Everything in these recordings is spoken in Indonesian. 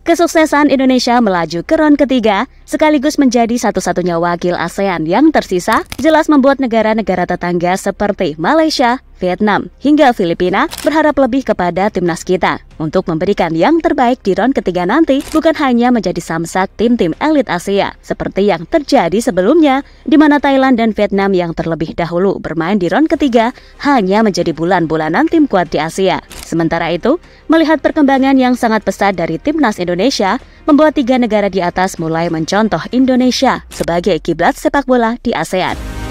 Kesuksesan Indonesia melaju ke ron ketiga, sekaligus menjadi satu-satunya wakil ASEAN yang tersisa, jelas membuat negara-negara tetangga seperti Malaysia, Vietnam, hingga Filipina berharap lebih kepada timnas kita untuk memberikan yang terbaik di ron ketiga nanti, bukan hanya menjadi samsak tim-tim elit Asia seperti yang terjadi sebelumnya, di mana Thailand dan Vietnam yang terlebih dahulu bermain di ron ketiga hanya menjadi bulan-bulanan tim kuat di Asia. Sementara itu, melihat perkembangan yang sangat pesat dari timnas Indonesia, membuat 3 negara di atas mulai mencontoh Indonesia sebagai kiblat sepak bola di ASEAN.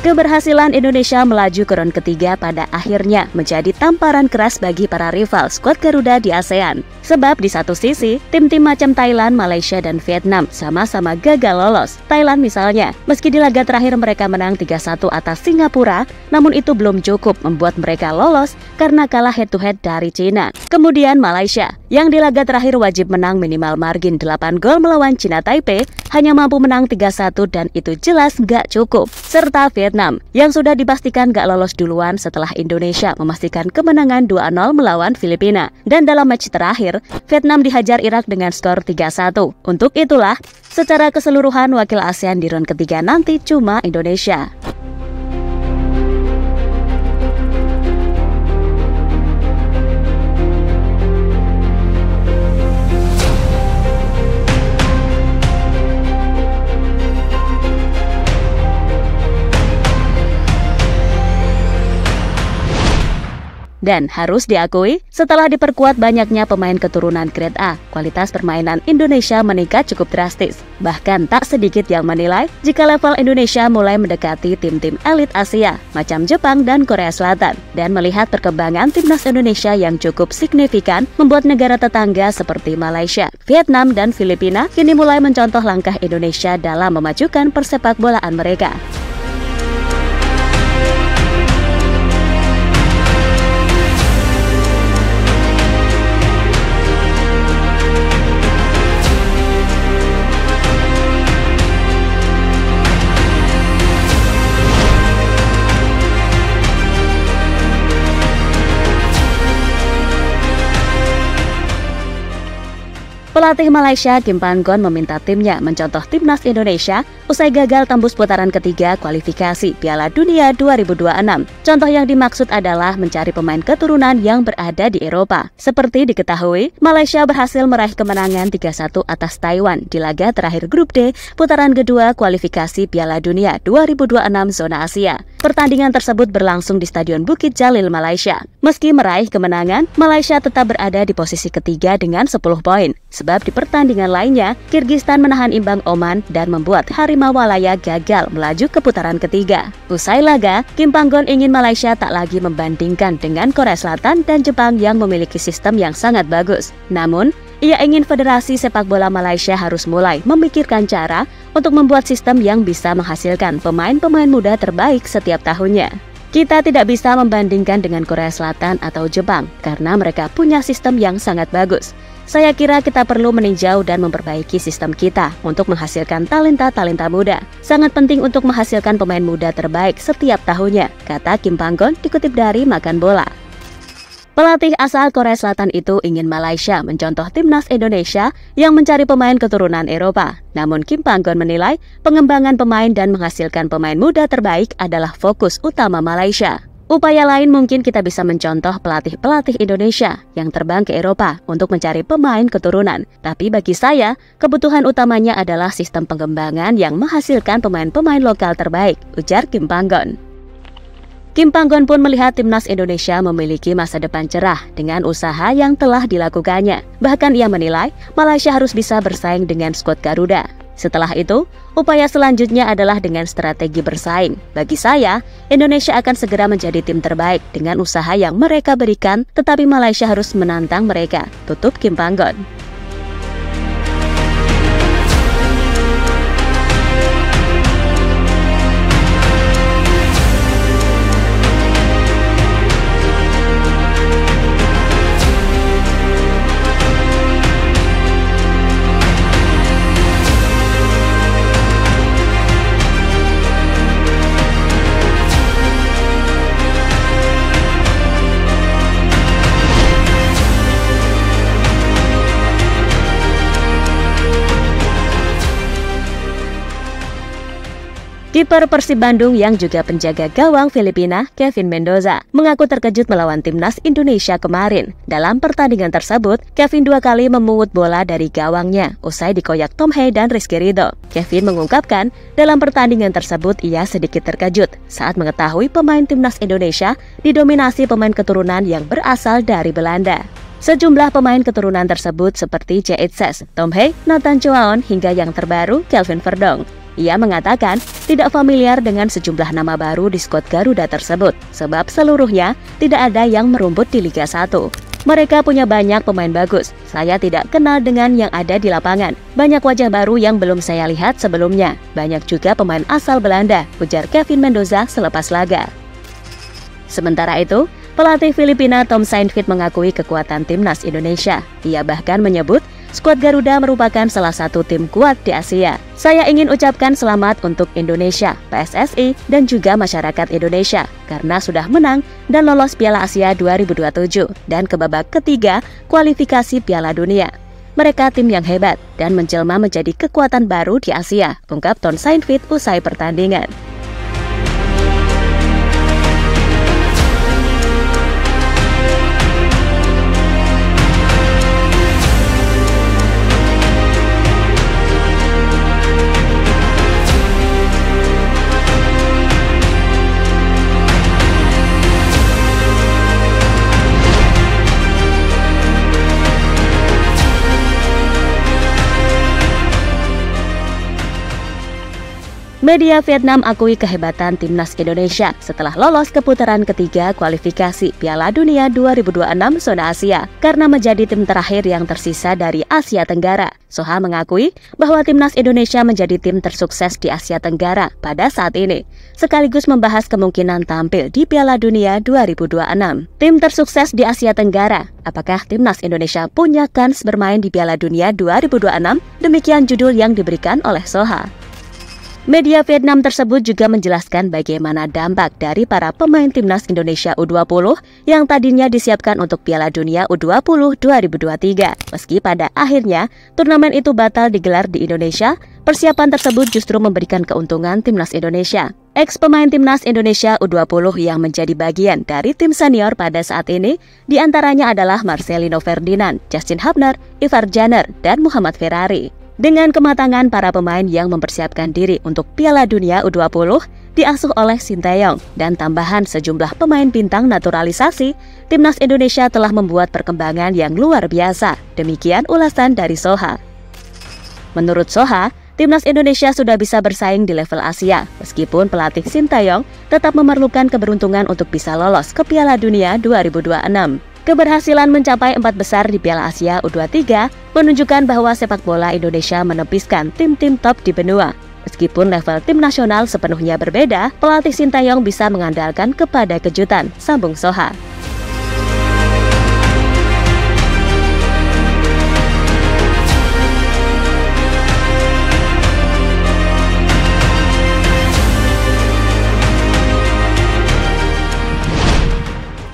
Keberhasilan Indonesia melaju ke ron ketiga pada akhirnya menjadi tamparan keras bagi para rival skuad Garuda di ASEAN. Sebab di satu sisi, tim-tim macam Thailand, Malaysia, dan Vietnam sama-sama gagal lolos. Thailand misalnya, meski di laga terakhir mereka menang 3-1 atas Singapura, namun itu belum cukup membuat mereka lolos karena kalah head-to-head dari Cina. Kemudian Malaysia, yang di laga terakhir wajib menang minimal margin 8 gol melawan Cina Taipei, hanya mampu menang 3-1 dan itu jelas nggak cukup. Serta Vietnam, yang sudah dipastikan gak lolos duluan setelah Indonesia memastikan kemenangan 2-0 melawan Filipina. Dan dalam match terakhir, Vietnam dihajar Irak dengan skor 3-1. Untuk itulah, secara keseluruhan wakil ASEAN di ron ketiga nanti cuma Indonesia. Dan harus diakui, setelah diperkuat banyaknya pemain keturunan grade A, kualitas permainan Indonesia meningkat cukup drastis. Bahkan tak sedikit yang menilai jika level Indonesia mulai mendekati tim-tim elit Asia, macam Jepang dan Korea Selatan. Dan melihat perkembangan timnas Indonesia yang cukup signifikan, membuat negara tetangga seperti Malaysia, Vietnam, dan Filipina kini mulai mencontoh langkah Indonesia dalam memajukan persepak bolaan mereka. Pelatih Malaysia Kim Panggon meminta timnya mencontoh timnas Indonesia usai gagal tembus putaran ketiga kualifikasi Piala Dunia 2026. Contoh yang dimaksud adalah mencari pemain keturunan yang berada di Eropa. Seperti diketahui, Malaysia berhasil meraih kemenangan 3-1 atas Taiwan di laga terakhir grup D putaran kedua kualifikasi Piala Dunia 2026 zona Asia. Pertandingan tersebut berlangsung di Stadion Bukit Jalil, Malaysia. Meski meraih kemenangan, Malaysia tetap berada di posisi ketiga dengan 10 poin. Sebab di pertandingan lainnya, Kyrgyzstan menahan imbang Oman dan membuat Harimau Malaya gagal melaju ke putaran ketiga. Usai laga, Kim Panggon ingin Malaysia tak lagi membandingkan dengan Korea Selatan dan Jepang yang memiliki sistem yang sangat bagus. Namun, ia ingin Federasi Sepak Bola Malaysia harus mulai memikirkan cara untuk membuat sistem yang bisa menghasilkan pemain-pemain muda terbaik setiap tahunnya. Kita tidak bisa membandingkan dengan Korea Selatan atau Jepang karena mereka punya sistem yang sangat bagus. Saya kira kita perlu meninjau dan memperbaiki sistem kita untuk menghasilkan talenta-talenta muda. Sangat penting untuk menghasilkan pemain muda terbaik setiap tahunnya, kata Kim Panggon dikutip dari Makan Bola. Pelatih asal Korea Selatan itu ingin Malaysia mencontoh timnas Indonesia yang mencari pemain keturunan Eropa. Namun Kim Panggon menilai pengembangan pemain dan menghasilkan pemain muda terbaik adalah fokus utama Malaysia. Upaya lain mungkin kita bisa mencontoh pelatih-pelatih Indonesia yang terbang ke Eropa untuk mencari pemain keturunan. Tapi bagi saya, kebutuhan utamanya adalah sistem pengembangan yang menghasilkan pemain-pemain lokal terbaik, ujar Kim Panggon. Kim Panggon pun melihat timnas Indonesia memiliki masa depan cerah dengan usaha yang telah dilakukannya. Bahkan ia menilai Malaysia harus bisa bersaing dengan skuad Garuda. Setelah itu, upaya selanjutnya adalah dengan strategi bersaing. Bagi saya, Indonesia akan segera menjadi tim terbaik dengan usaha yang mereka berikan, tetapi Malaysia harus menantang mereka, tutup Kim Panggon. Kiper Persib Bandung yang juga penjaga gawang Filipina, Kevin Mendoza, mengaku terkejut melawan timnas Indonesia kemarin. Dalam pertandingan tersebut, Kevin 2 kali memungut bola dari gawangnya, usai dikoyak Tom Hei dan Rizky Ridho. Kevin mengungkapkan, dalam pertandingan tersebut ia sedikit terkejut saat mengetahui pemain timnas Indonesia didominasi pemain keturunan yang berasal dari Belanda. Sejumlah pemain keturunan tersebut seperti J.H. Tom Hei, Nathan Choaon, hingga yang terbaru Kelvin Verdong. Ia mengatakan tidak familiar dengan sejumlah nama baru di skuad Garuda tersebut, sebab seluruhnya tidak ada yang merumput di Liga 1. Mereka punya banyak pemain bagus, saya tidak kenal dengan yang ada di lapangan. Banyak wajah baru yang belum saya lihat sebelumnya. Banyak juga pemain asal Belanda, ujar Kevin Mendoza selepas laga. Sementara itu, pelatih Filipina Tom Saintfiet mengakui kekuatan timnas Indonesia. Ia bahkan menyebut skuad Garuda merupakan salah satu tim kuat di Asia. Saya ingin ucapkan selamat untuk Indonesia, PSSI, dan juga masyarakat Indonesia karena sudah menang dan lolos Piala Asia 2027 dan ke babak ketiga kualifikasi Piala Dunia. Mereka tim yang hebat dan menjelma menjadi kekuatan baru di Asia, ungkap Tom Saintfiet usai pertandingan. Media Vietnam akui kehebatan timnas Indonesia setelah lolos ke putaran ketiga kualifikasi Piala Dunia 2026 zona Asia karena menjadi tim terakhir yang tersisa dari Asia Tenggara. Soha mengakui bahwa timnas Indonesia menjadi tim tersukses di Asia Tenggara pada saat ini, sekaligus membahas kemungkinan tampil di Piala Dunia 2026. Tim tersukses di Asia Tenggara, apakah timnas Indonesia punya kans bermain di Piala Dunia 2026? Demikian judul yang diberikan oleh Soha. Media Vietnam tersebut juga menjelaskan bagaimana dampak dari para pemain timnas Indonesia U20 yang tadinya disiapkan untuk Piala Dunia U20 2023. Meski pada akhirnya turnamen itu batal digelar di Indonesia, persiapan tersebut justru memberikan keuntungan timnas Indonesia. Ex-pemain timnas Indonesia U20 yang menjadi bagian dari tim senior pada saat ini diantaranya adalah Marcelino Ferdinand, Justin Hubner, Ivar Janner, dan Muhammad Ferrari. Dengan kematangan para pemain yang mempersiapkan diri untuk Piala Dunia U20, diasuh oleh Sinteyong, dan tambahan sejumlah pemain bintang naturalisasi, timnas Indonesia telah membuat perkembangan yang luar biasa. Demikian ulasan dari Soha. Menurut Soha, timnas Indonesia sudah bisa bersaing di level Asia, meskipun pelatih Sinteyong tetap memerlukan keberuntungan untuk bisa lolos ke Piala Dunia 2026. Keberhasilan mencapai 4 besar di Piala Asia U23 menunjukkan bahwa sepak bola Indonesia menepiskan tim-tim top di benua. Meskipun level tim nasional sepenuhnya berbeda, pelatih Sinteyong bisa mengandalkan kepada kejutan, sambung Soha.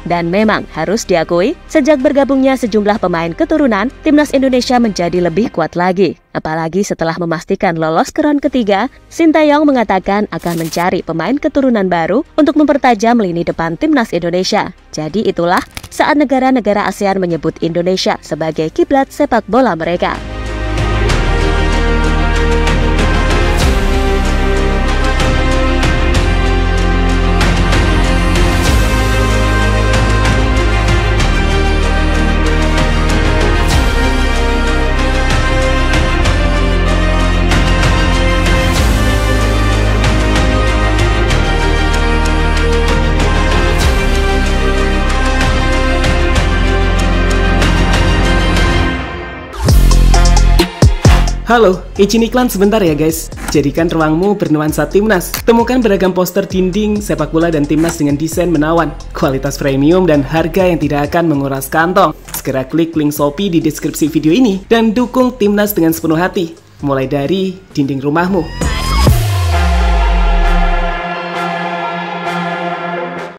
Dan memang harus diakui, sejak bergabungnya sejumlah pemain keturunan, timnas Indonesia menjadi lebih kuat lagi. Apalagi setelah memastikan lolos ke round ketiga, Sinteyong mengatakan akan mencari pemain keturunan baru untuk mempertajam lini depan timnas Indonesia. Jadi itulah saat negara-negara ASEAN menyebut Indonesia sebagai kiblat sepak bola mereka. Halo, izin iklan sebentar ya guys. Jadikan ruangmu bernuansa timnas. Temukan beragam poster dinding, sepak bola dan timnas dengan desain menawan, kualitas premium dan harga yang tidak akan menguras kantong. Segera klik link Shopee di deskripsi video ini dan dukung timnas dengan sepenuh hati. Mulai dari dinding rumahmu.